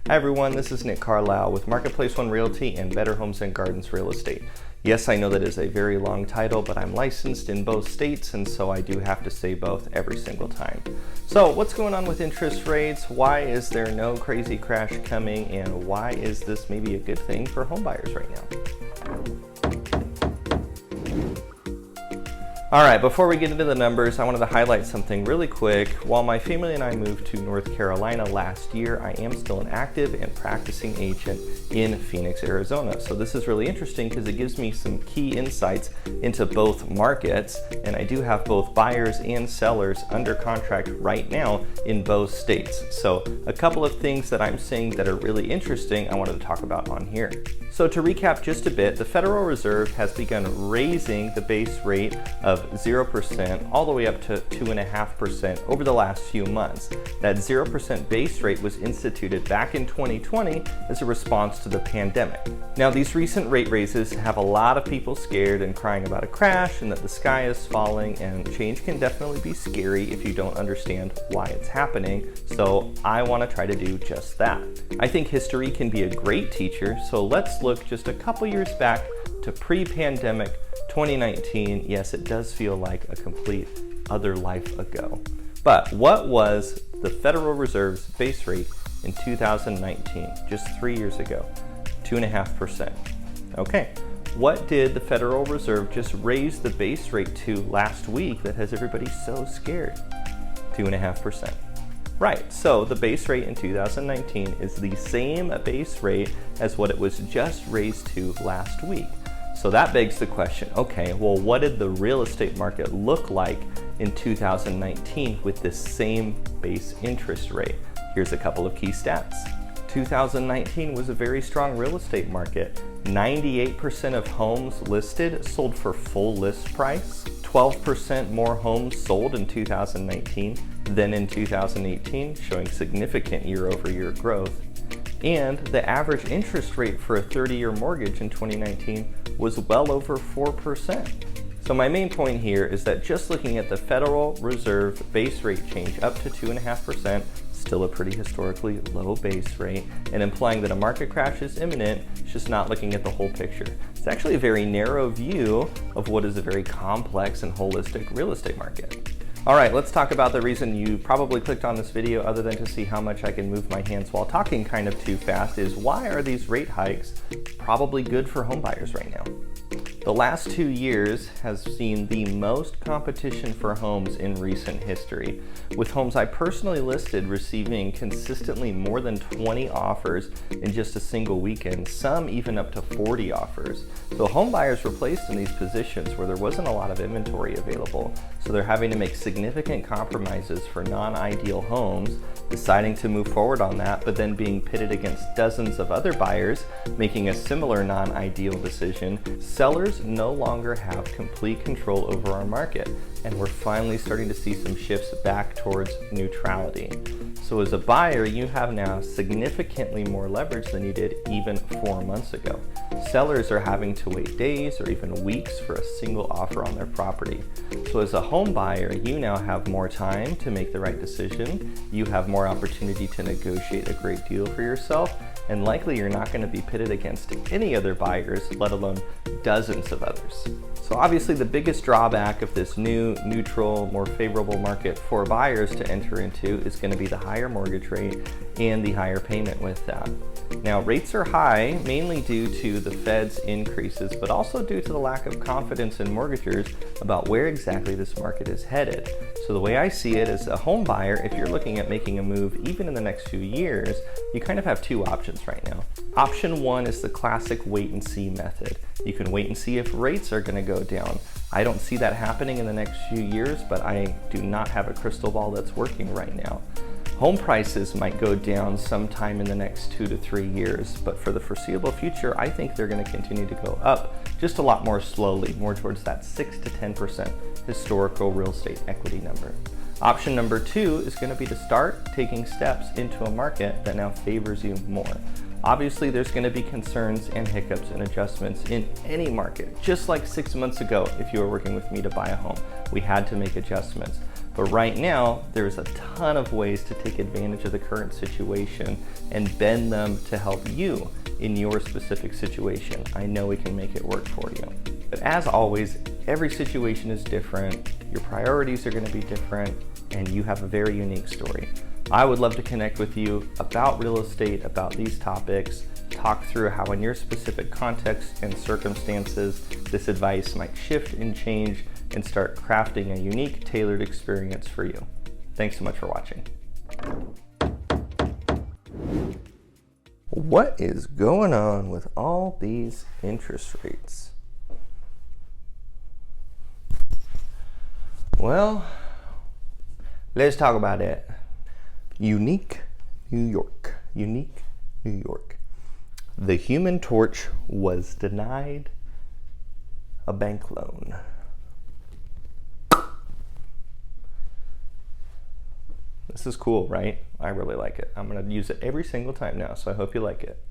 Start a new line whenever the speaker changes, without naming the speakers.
Hi everyone, this is Nick Carlisle with Marketplace One Realty and Better Homes and Gardens Real Estate. Yes, I know that is a very long title, but I'm licensed in both states, and so I do have to say both every single time. So what's going on with interest rates? Why is there no crazy crash coming? And why is this maybe a good thing for home buyers right now? All right, before we get into the numbers, I wanted to highlight something really quick. While my family and I moved to North Carolina last year, I am still an active and practicing agent in Phoenix, Arizona. So this is really interesting because it gives me some key insights into both markets, and I do have both buyers and sellers under contract right now in both states. So a couple of things that I'm seeing that are really interesting I wanted to talk about on here. So to recap just a bit, the Federal Reserve has begun raising the base rate of 0% all the way up to 2.5% over the last few months. That 0% base rate was instituted back in 2020 as a response to the pandemic. Now, these recent rate raises have a lot of people scared and crying about a crash and that the sky is falling, and change can definitely be scary if you don't understand why it's happening. So I want to try to do just that. I think history can be a great teacher, so let's look just a couple years back to pre-pandemic 2019. Yes, it does feel like a complete other life ago. But what was the Federal Reserve's base rate in 2019, just 3 years ago? 2.5%. Okay, what did the Federal Reserve just raise the base rate to last week that has everybody so scared? 2.5%. Right, so the base rate in 2019 is the same base rate as what it was just raised to last week. So that begs the question, okay, well, what did the real estate market look like in 2019 with this same base interest rate? Here's a couple of key stats. 2019 was a very strong real estate market. 98% of homes listed sold for full list price. 12% more homes sold in 2019 than in 2018, showing significant year-over-year growth. And the average interest rate for a 30-year mortgage in 2019 was well over 4%. So my main point here is that just looking at the Federal Reserve base rate change up to 2.5%, still a pretty historically low base rate, and implying that a market crash is imminent, it's just not looking at the whole picture. It's actually a very narrow view of what is a very complex and holistic real estate market. All right, let's talk about the reason you probably clicked on this video, other than to see how much I can move my hands while talking kind of too fast, is why are these rate hikes probably good for home buyers right now? The last 2 years has seen the most competition for homes in recent history, with homes I personally listed receiving consistently more than 20 offers in just a single weekend, some even up to 40 offers. So home buyers were placed in these positions where there wasn't a lot of inventory available, so they're having to make significant compromises for non-ideal homes, deciding to move forward on that, but then being pitted against dozens of other buyers making a similar non-ideal decision. Sellers no longer have complete control over our market, and we're finally starting to see some shifts back towards neutrality. So as a buyer, you have now significantly more leverage than you did even 4 months ago. Sellers are having to wait days or even weeks for a single offer on their property. So as a home buyer, you now have more time to make the right decision. You have more opportunity to negotiate a great deal for yourself, and likely you're not going to be pitted against any other buyers, let alone dozens of others. So obviously the biggest drawback of this new, neutral, more favorable market for buyers to enter into is going to be the higher mortgage rate and the higher payment with that. Now, rates are high mainly due to the Fed's increases, but also due to the lack of confidence in mortgagors about where exactly this market is headed. So the way I see it as a home buyer, if you're looking at making a move even in the next few years, you kind of have two options right now. Option one is the classic wait and see method. You can wait and see if rates are going to go down. I don't see that happening in the next few years, but I do not have a crystal ball that's working right now. Home prices might go down sometime in the next 2 to 3 years, but for the foreseeable future, I think they're going to continue to go up just a lot more slowly, more towards that 6 to 10% historical real estate equity number. Option number two is going to be to start taking steps into a market that now favors you more. Obviously, there's going to be concerns and hiccups and adjustments in any market. Just like 6 months ago, if you were working with me to buy a home, we had to make adjustments. But right now, there's a ton of ways to take advantage of the current situation and bend them to help you in your specific situation. I know we can make it work for you. But as always, every situation is different, your priorities are going to be different, and you have a very unique story. I would love to connect with you about real estate, about these topics, talk through how in your specific context and circumstances this advice might shift and change and start crafting a unique, tailored experience for you. Thanks so much for watching. What is going on with all these interest rates? Well, let's talk about it. Unique New York. Unique New York. The Human Torch was denied a bank loan. This is cool, right? I really like it. I'm going to use it every single time now, so I hope you like it.